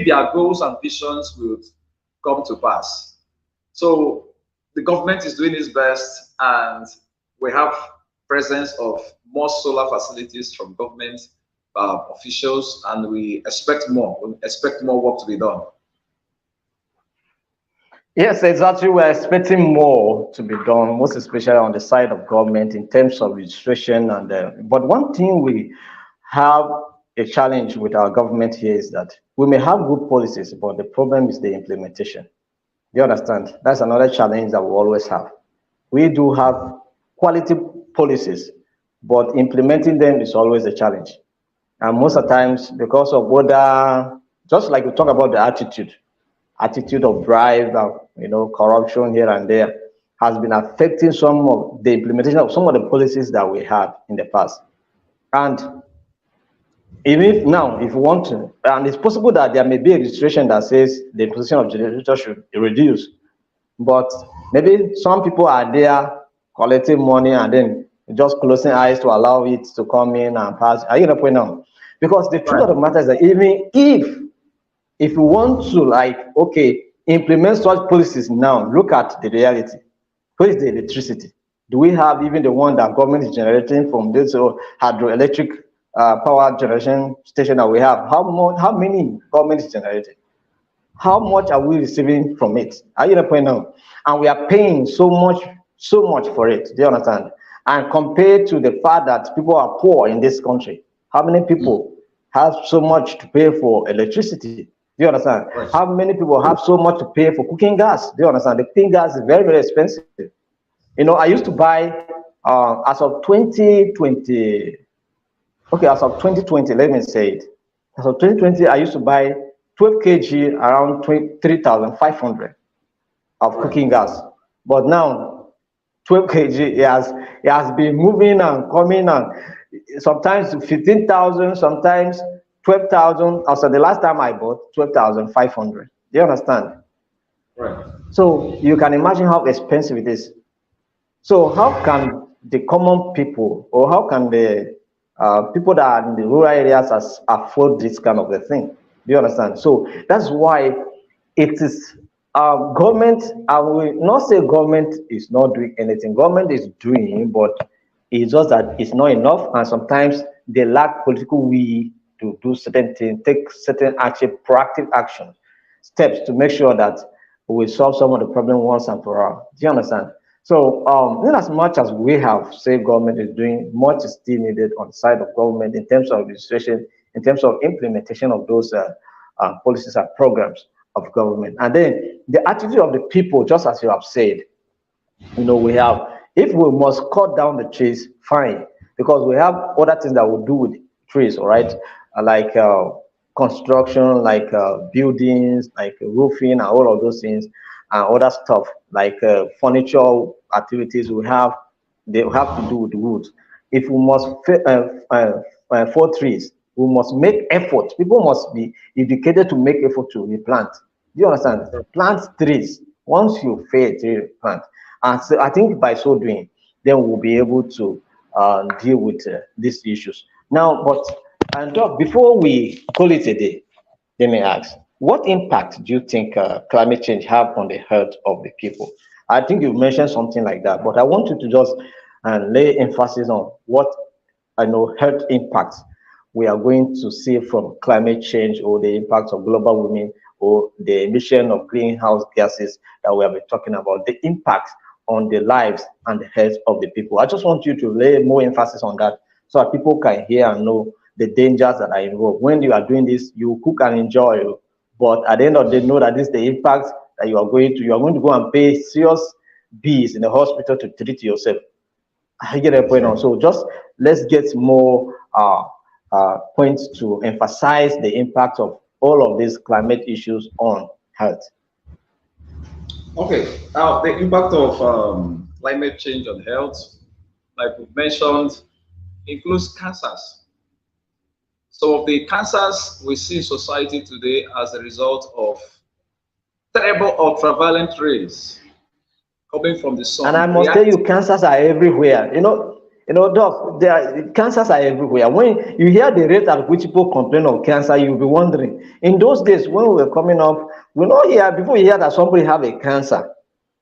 their goals and visions will come to pass. So the government is doing its best, and we have presence of more solar facilities from government officials, and we expect more. We expect more work to be done. Yes, exactly. We're expecting more to be done, most especially on the side of government in terms of registration. And but one thing we have a challenge with our government here is that we may have good policies, but the problem is the implementation. Do you understand? That's another challenge that we always have. We do have quality policies, but implementing them is always a challenge. And most of the times, because of other, just like we talk about the attitude of bribe, corruption here and there, has been affecting some of the implementation of some of the policies that we had in the past. And even if now, if you want to, and it's possible that there may be a registration that says the position of generator should reduce, but maybe some people are there collecting money and then just closing eyes to allow it to come in and pass. Are you going to point out? Because the truth of the matter is that even if you want to, like, okay, implement such policies now, look at the reality. Where is the electricity? Do we have even the one that government is generating from this hydroelectric power generation station that we have? How many government is generating? How much are we receiving from it? Are you the point now? And we are paying so much for it. Do you understand? And compared to the fact that people are poor in this country, how many people have so much to pay for electricity? Do you understand? Right. How many people have so much to pay for cooking gas? Do you understand? The cooking gas is very, very expensive. I used to buy as of 2020. Okay, as of 2020, let me say it. As of 2020, I used to buy 12 kg around 3,500 of cooking gas. But now, 12 kg it has been moving and coming, and sometimes 15,000, sometimes 12,000. Also, the last time I bought 12,500. Do you understand? Right. So you can imagine how expensive it is. So how can the common people, or how can the people that are in the rural areas afford this kind of a thing? Do you understand? So that's why it is government. I will not say government is not doing anything. Government is doing, but it's just that it's not enough, and sometimes they lack political will to do certain things, take certain action, proactive action steps to make sure that we solve some of the problem once and for all. Do you understand? So, in as much as we have said government is doing, much is still needed on the side of government in terms of administration, in terms of implementation of those policies and programs of government. And then the attitude of the people, just as you have said, we have, if we must cut down the trees, fine, because we have other things that we do with trees, all right, like construction, like buildings, like roofing, and all of those things, and other stuff like furniture activities they have to do with wood. If we must for trees, we must make effort. People must be educated to make effort to replant. Do you understand? Plant trees. Once you fail to plant, and so I think by so doing, then we'll be able to deal with these issues. Now, but before we call it a day, let me ask, what impact do you think climate change have on the health of the people? I think you mentioned something like that, but I want you to just lay emphasis on what health impacts we are going to see from climate change, or the impacts of global warming, or the emission of greenhouse gases that we have been talking about, the impact on the lives and the health of the people. I just want you to lay more emphasis on that so that people can hear and know the dangers that are involved. When you are doing this, you cook and enjoy, but at the end of the day, know that this is the impact that you are going to go and pay serious bills in the hospital to treat yourself. I get a point on. So just let's get more points to emphasize the impact of all of these climate issues on health. Okay, the impact of climate change on health, like we mentioned, includes cancers. Some of the cancers we see in society today as a result of terrible ultraviolet rays coming from the sun. And I must tell you, cancers are everywhere. You know, doc, cancers are everywhere. When you hear the rate at which people complain of cancer, you'll be wondering. In those days when we were coming up, we know here before you hear that somebody have a cancer,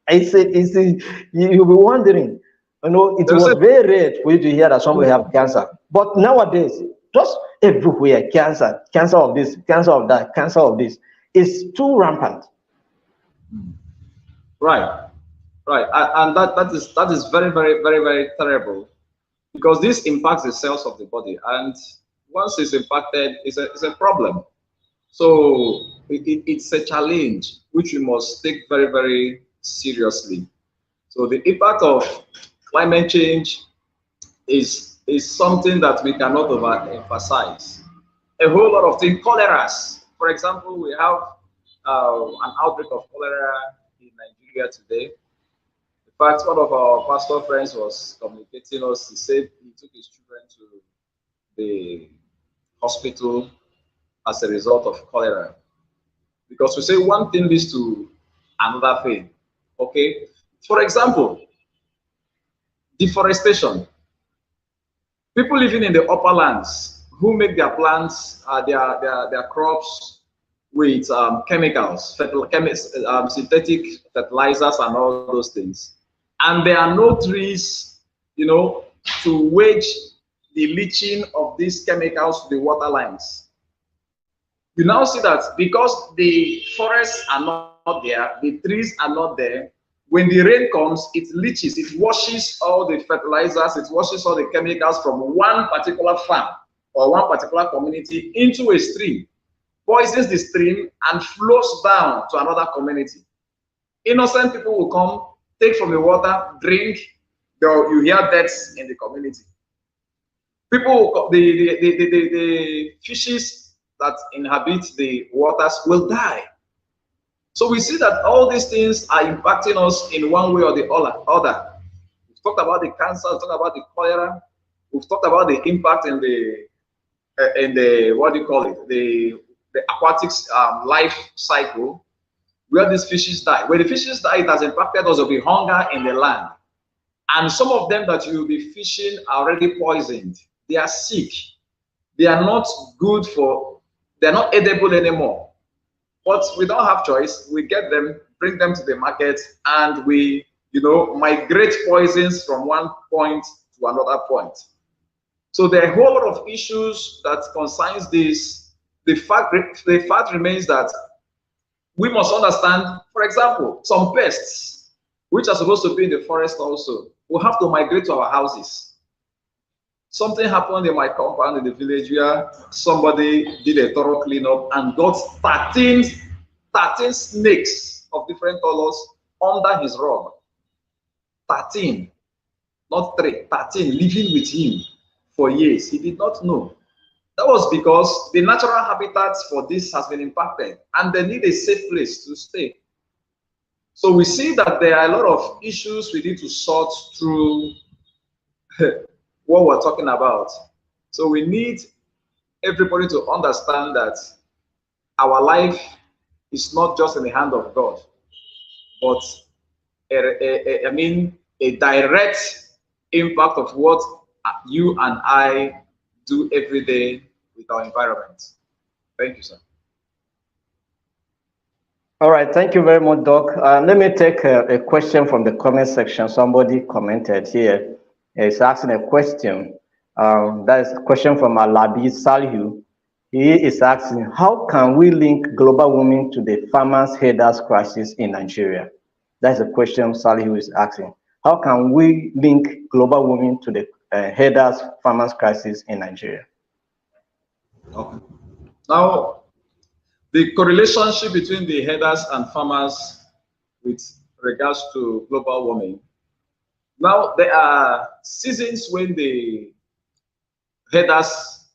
you'll be wondering. You know, it They'll was say, very rare for you to hear that somebody have cancer. But nowadays, just everywhere, cancer, cancer of this, cancer of that, cancer of this, is too rampant. right, right, and that is very, very, very, very terrible, because this impacts the cells of the body, and once it's impacted, it's a problem. So it's a challenge which we must take very, very seriously. So the impact of climate change is something that we cannot overemphasize. A whole lot of things, choleras. For example, we have an outbreak of cholera in Nigeria today. In fact, one of our pastor friends was communicating us. He said he took his children to the hospital as a result of cholera. Because we say one thing leads to another thing. Okay? For example, deforestation. People living in the upper lands who make their plants, their crops with chemicals, synthetic fertilizers, and all those things. And there are no trees, to wage the leaching of these chemicals to the water lines. You now see that because the forests are not there, the trees are not there, when the rain comes, it leaches, it washes all the fertilizers, it washes all the chemicals from one particular farm or one particular community into a stream, poisons the stream, and flows down to another community. Innocent people will come, take from the water, drink, you hear deaths in the community. People, the fishes that inhabit the waters will die. So we see that all these things are impacting us in one way or the other. We've talked about the cancer, we've talked about the cholera, we've talked about the impact in the what do you call it, the aquatic life cycle, where these fishes die. When the fishes die, it has impacted us. There will be hunger in the land, and some of them that you will be fishing are already poisoned. They are sick. They are not good for. They are not edible anymore. But we don't have choice. We get them, bring them to the market, and we, migrate poisons from one point to another point. So there are a whole lot of issues that concerns this. The fact remains that we must understand, for example, some pests, which are supposed to be in the forest also, will have to migrate to our houses. Something happened in my compound in the village where somebody did a thorough cleanup and got 13 snakes of different colors under his rug. 13, not 3, 13 living with him for years. He did not know. That was because the natural habitat for this has been impacted, and they need a safe place to stay. So we see that there are a lot of issues we need to sort through what we're talking about. So we need everybody to understand that our life is not just in the hand of God, but a direct impact of what you and I do every day with our environment. Thank you, sir. All right, thank you very much, Doc. Let me take a question from the comment section. Somebody commented here. He's asking a question. That is a question from Alabi Salihu. He is asking, how can we link global warming to the farmers' herders crisis in Nigeria? That's a question Salihu is asking. How can we link global warming to the herders farmers crisis in Nigeria? Okay. Now, the correlation between the herders and farmers with regards to global warming. Now, there are seasons when the herders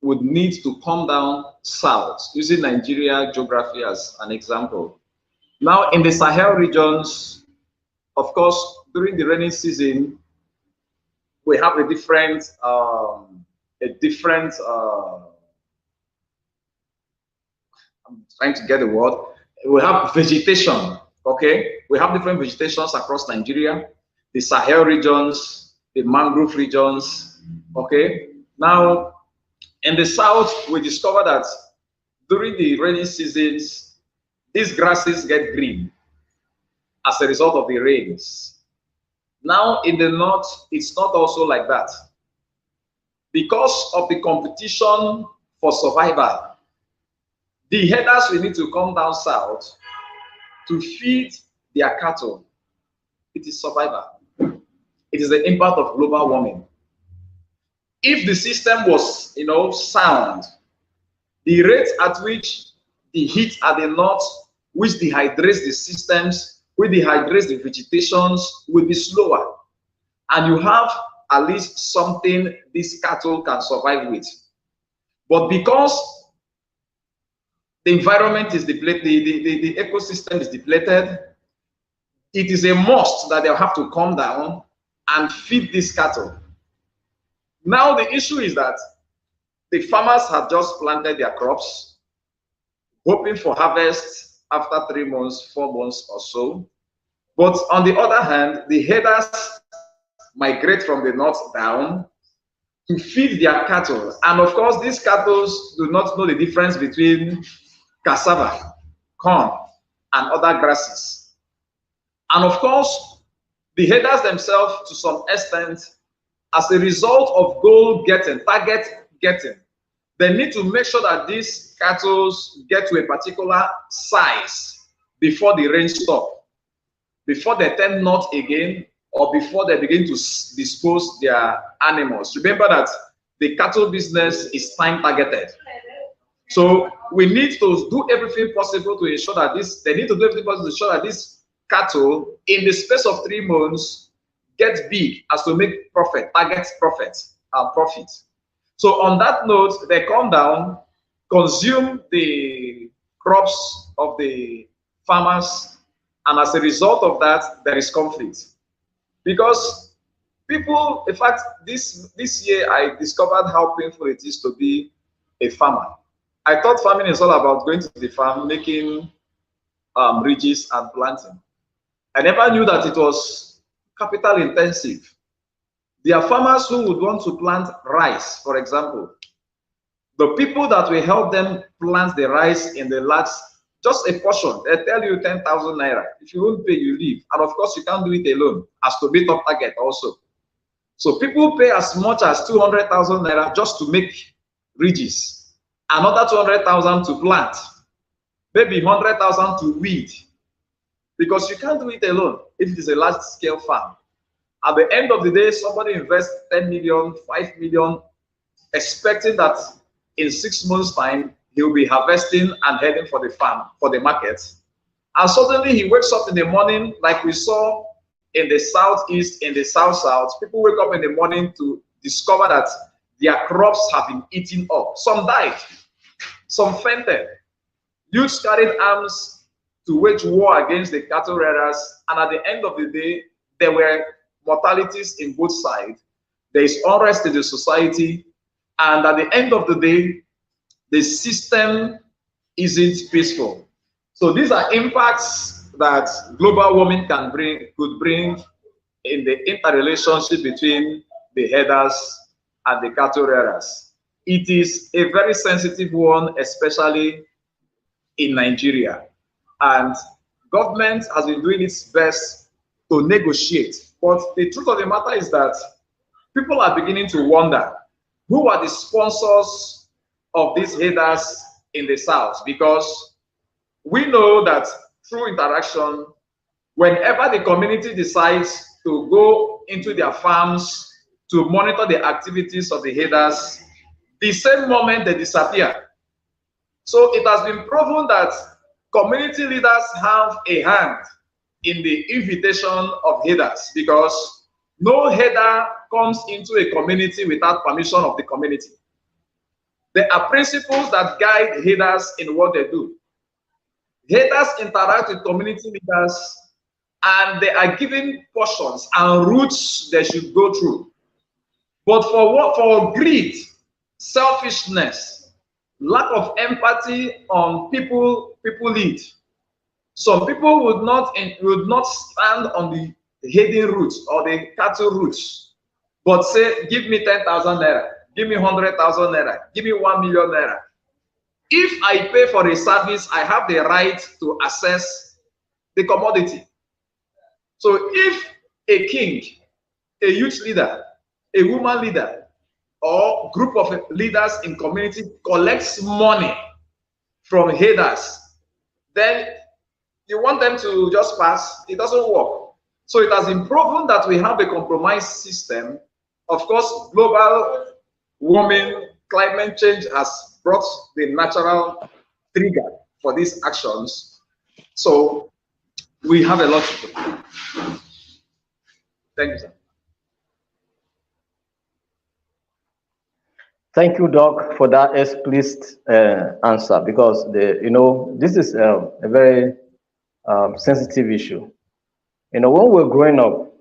would need to come down south, using Nigeria geography as an example. Now, in the Sahel regions, of course, during the rainy season, we have a different I'm trying to get the word. We have vegetation, okay? We have different vegetations across Nigeria. The Sahel regions, the mangrove regions. Okay. Now, in the south, we discover that during the rainy seasons, these grasses get green as a result of the rains. Now, in the north, it's not also like that. Because of the competition for survival, the herders will need to come down south to feed their cattle. It is survival. It is the impact of global warming. If the system was, sound, the rate at which the heat at the north, which dehydrates the systems, which dehydrates the vegetations, will be slower. And you have at least something these cattle can survive with. But because the environment is depleted, the ecosystem is depleted, it is a must that they'll have to come down and feed these cattle. Now the issue is that the farmers have just planted their crops, hoping for harvest after 3 months, 4 months or so. But on the other hand, the herders migrate from the north down to feed their cattle. And of course, these cattle do not know the difference between cassava, corn, and other grasses. And of course, the herders themselves, to some extent, as a result of goal getting, target getting, they need to make sure that these cattle get to a particular size before the rain stop, before they turn north again, or before they begin to dispose their animals. Remember that the cattle business is time targeted. So we need to do everything possible to ensure that they need to do everything possible to ensure that these cattle, in the space of 3 months, get big as to make profit, target profit. So on that note, they come down, consume the crops of the farmers, and as a result of that, there is conflict. Because people, in fact, this year I discovered how painful it is to be a farmer. I thought farming is all about going to the farm, making ridges and planting. I never knew that it was capital intensive. There are farmers who would want to plant rice, for example. The people that will help them plant the rice in the last, just a portion, they tell you 10,000 naira. If you won't pay, you leave. And of course, you can't do it alone, as to meet up target also. So people pay as much as 200,000 naira just to make ridges, another 200,000 to plant, maybe 100,000 to weed, because you can't do it alone if it is a large scale farm. At the end of the day, somebody invests 10 million, 5 million, expecting that in 6 months' time, he'll be harvesting and heading for the farm, for the market. And suddenly he wakes up in the morning, like we saw in the southeast, in the south-south, people wake up in the morning to discover that their crops have been eaten up. Some died, some fainted. Youths carried arms to wage war against the cattle rearers, and at the end of the day, there were mortalities in both sides. There is unrest in the society, and at the end of the day, the system isn't peaceful. So these are impacts that global warming could bring in the interrelationship between the herders and the cattle rearers. It is a very sensitive one, especially in Nigeria. And government has been doing its best to negotiate. But the truth of the matter is that people are beginning to wonder, who are the sponsors of these herders in the South? Because we know that through interaction, whenever the community decides to go into their farms to monitor the activities of the herders, the same moment they disappear. So it has been proven that community leaders have a hand in the invitation of herders, because no herder comes into a community without permission of the community. There are principles that guide herders in what they do. Herders interact with community leaders, and they are given portions and routes they should go through. But for greed, selfishness, lack of empathy on people lead, some people would not stand on the herding routes or the cattle routes. but say, give me 10,000 naira, give me 100,000 naira, give me 1 million naira. If I pay for a service, I have the right to access the commodity. So if a king, a youth leader, a woman leader, or group of leaders in community collects money from headers, then you want them to just pass, it doesn't work. So it has been proven that we have a compromise system. Of course, global warming, climate change has brought the natural trigger for these actions. So we have a lot to do. Thank you, sir. Thank you, Doc, for that explicit answer, because this is a very sensitive issue. When we were growing up,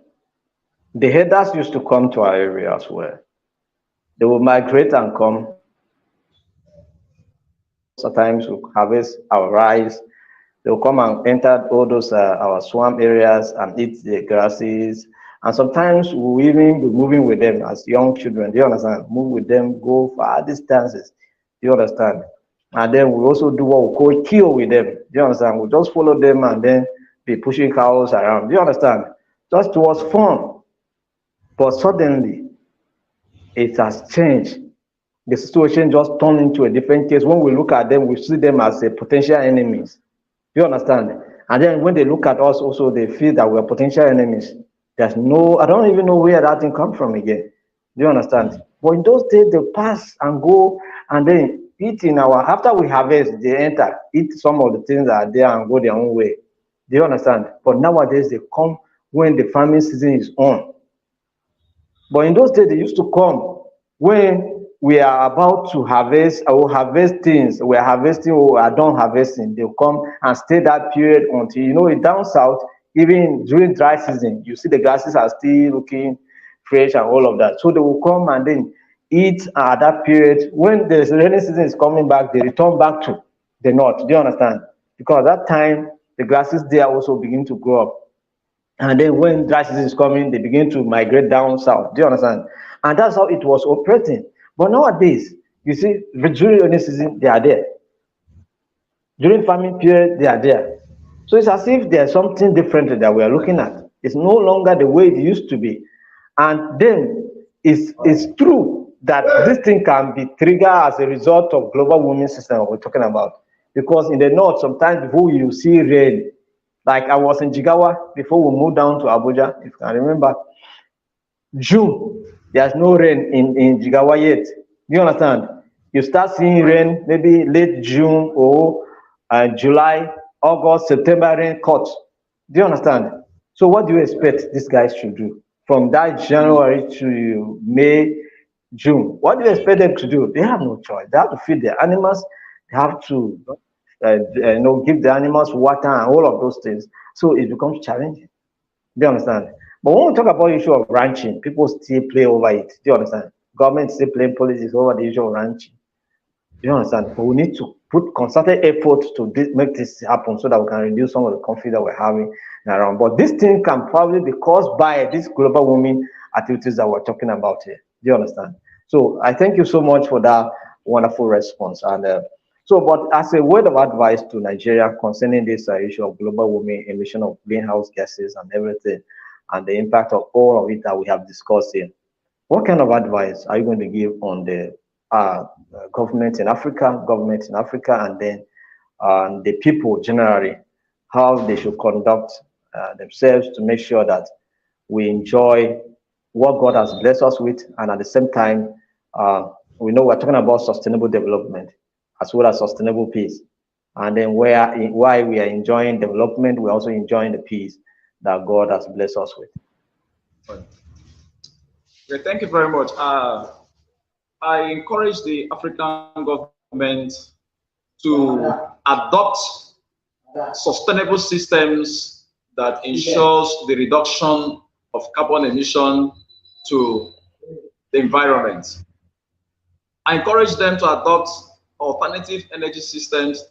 the herders used to come to our area as well. They will migrate and come. Sometimes we harvest our rice. They will come and enter all those our swamp areas and eat the grasses. And sometimes we will even be moving with them as young children. Do you understand? Move with them, go far distances. Do you understand? And then we also do what we call kill with them. Do you understand? We just follow them and then be pushing cows around. Do you understand? Just was fun. But suddenly, it has changed. The situation just turned into a different case. When we look at them, we see them as a potential enemies. Do you understand? And then when they look at us also, they feel that we're potential enemies. There's no, I don't even know where that thing come from again. Do you understand? But in those days, they pass and go and then eat in our, after we harvest, they enter, eat some of the things that are there and go their own way. Do you understand? But nowadays, they come when the farming season is on. But in those days, they used to come when we are about to harvest or harvest things, we are harvesting or are done harvesting. They'll come and stay that period until, down south, even during dry season, you see the grasses are still looking fresh and all of that. So they will come and then eat at that period. When the rainy season is coming back, they return back to the north. Do you understand? Because at that time, the grasses there also begin to grow up. And then when dry season is coming, they begin to migrate down south. Do you understand? And that's how it was operating. But nowadays, you see, during rainy season, they are there. During farming period, they are there. So it's as if there's something different that we are looking at. It's no longer the way it used to be. And then it's true that this thing can be triggered as a result of global warming system we're talking about. Because in the north, sometimes before you see rain, like I was in Jigawa before we moved down to Abuja, if you can remember, June, there's no rain in Jigawa yet. Do you understand? You start seeing rain maybe late June or July, August, September rain cuts. Do you understand? So what do you expect these guys should do from that January to May, June? What do you expect them to do? They have no choice. They have to feed their animals. They have to give the animals water and all of those things. So it becomes challenging. Do you understand? But when we talk about the issue of ranching, people still play over it. Do you understand? Government still playing politics over the issue of ranching. Do you understand? But we need to put concerted effort to make this happen so that we can reduce some of the conflict that we're having around. But this thing can probably be caused by this global warming activities that we're talking about here. Do you understand? So I thank you so much for that wonderful response. And but as a word of advice to Nigeria concerning this issue of global warming, emission of greenhouse gases and everything, and the impact of all of it that we have discussed here, what kind of advice are you going to give on the government in Africa, and then the people generally, how they should conduct themselves to make sure that we enjoy what God has blessed us with, and at the same time, we know we're talking about sustainable development as well as sustainable peace. And then while we are enjoying development, we're also enjoying the peace that God has blessed us with. Okay, thank you very much. I encourage the African government to adopt sustainable systems that ensures the reduction of carbon emission to the environment. I encourage them to adopt alternative energy systems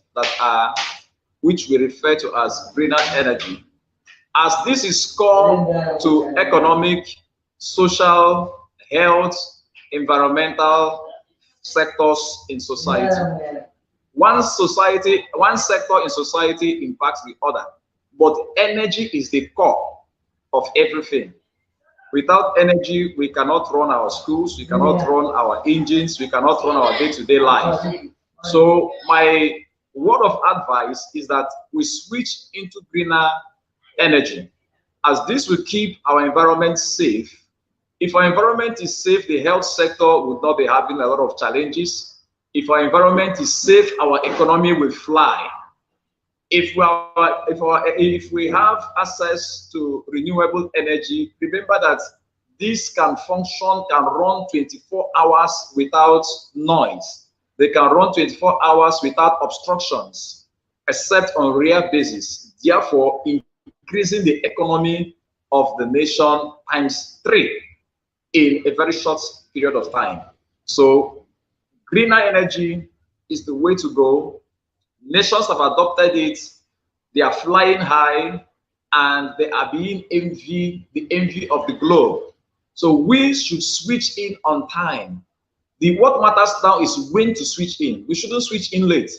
which we refer to as greener energy, as this is core to economic, social, health, environmental sectors in society. One sector in society impacts the other, but energy is the core of everything. Without energy, we cannot run our schools, we cannot run our engines, we cannot run our day-to-day life. So my word of advice is that we switch into greener energy, as this will keep our environment safe. If our environment is safe, the health sector would not be having a lot of challenges. If our environment is safe, our economy will fly. If we have access to renewable energy, remember that this can function, can run 24 hours without noise. They can run 24 hours without obstructions, except on rare basis, therefore increasing the economy of the nation ×3 in a very short period of time. So greener energy is the way to go. Nations have adopted it, they are flying high, and they are being the envy of the globe. So we should switch in on time. What matters now is when to switch in. We shouldn't switch in late.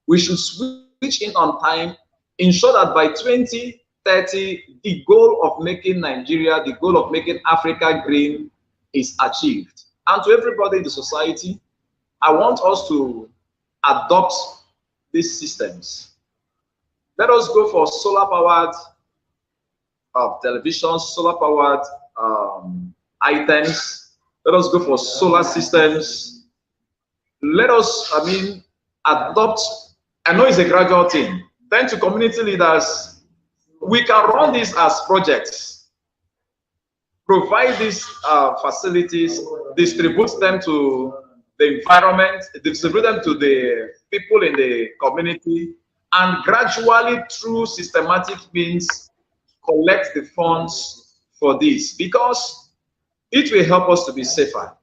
We should switch in on time, ensure that by 2030, the goal of making Nigeria, the goal of making Africa green is achieved. And to everybody in the society, I want us to adopt these systems. Let us go for solar-powered televisions, solar-powered items. Let us go for solar systems. Let us, adopt. I know it's a gradual thing. Then to community leaders, we can run this as projects. Provide these facilities, distribute them to the environment, distribute them to the people in the community, and gradually, through systematic means, collect the funds for this, because it will help us to be safer.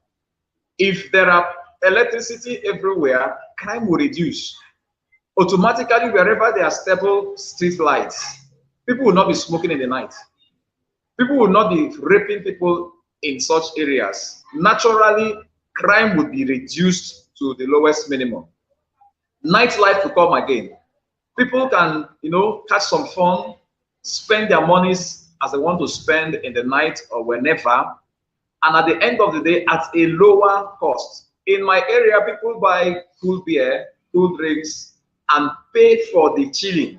If there are electricity everywhere, crime will reduce. Automatically, wherever there are stable street lights, people will not be smoking in the night. People will not be raping people in such areas. Naturally, crime would be reduced to the lowest minimum. Nightlife will come again. People can, catch some fun, spend their monies as they want to spend in the night or whenever, and at the end of the day, at a lower cost. In my area, people buy cool beer, cool drinks, and pay for the chilling.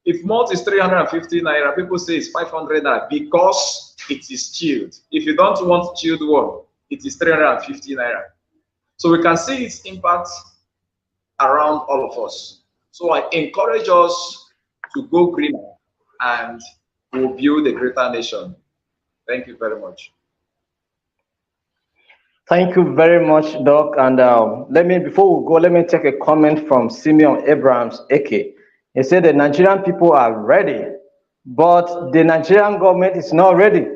If malt is 350 naira, people say it's 500 naira because it is chilled. If you don't want chilled one, it is 350 naira. So we can see its impact around all of us. So I encourage us to go greener, and we'll build a greater nation. Thank you very much. Thank you very much, Doc. And before we go, let me take a comment from Simeon Abrams, Eke. He said the Nigerian people are ready, but the Nigerian government is not ready.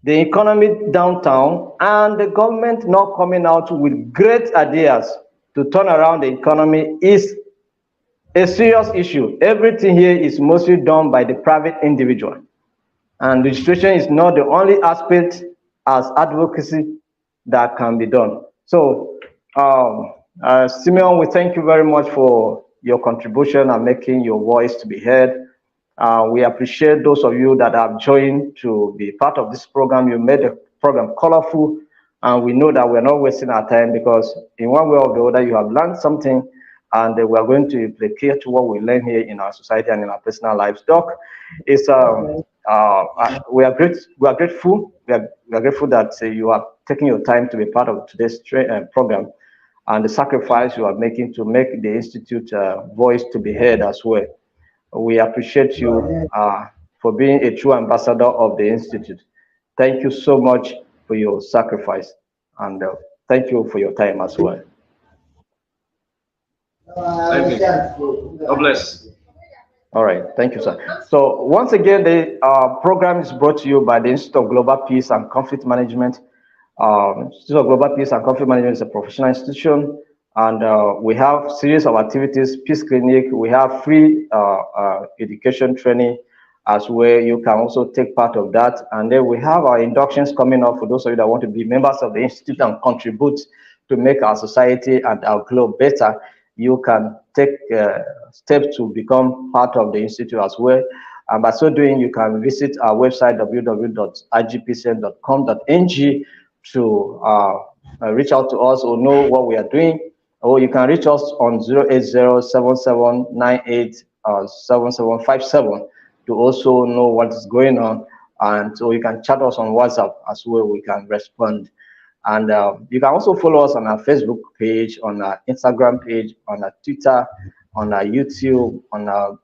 The economy downtown and the government not coming out with great ideas to turn around the economy is a serious issue. Everything here is mostly done by the private individual. And registration is not the only aspect as advocacy that can be done. So, Simeon, we thank you very much for your contribution and making your voice to be heard. We appreciate those of you that have joined to be part of this program. You made the program colorful, and we know that we're not wasting our time, because in one way or the other, you have learned something, and we are going to implicate what we learn here in our society and in our personal lives. Doc, it's we are grateful. We are grateful that you are taking your time to be part of today's program, and the sacrifice you are making to make the Institute voice to be heard as well. We appreciate you for being a true ambassador of the Institute. Thank you so much for your sacrifice, and thank you for your time as well. Thank you. God bless. All right, thank you, sir. So once again, the program is brought to you by the Institute of Global Peace and Conflict Management. Institute of Global Peace and Conflict Management is a professional institution, and we have series of activities, peace clinic, we have free education training, as well. You can also take part of that. And then we have our inductions coming up for those of you that want to be members of the institute and contribute to make our society and our globe better. You can take steps to become part of the institute as well. And by so doing, you can visit our website, www.igpcn.com.ng, to reach out to us or know what we are doing. Or you can reach us on 08077987757 to also know what is going on. And so you can chat us on WhatsApp as well. We can respond. And you can also follow us on our Facebook page, on our Instagram page, on our Twitter, on our YouTube, on our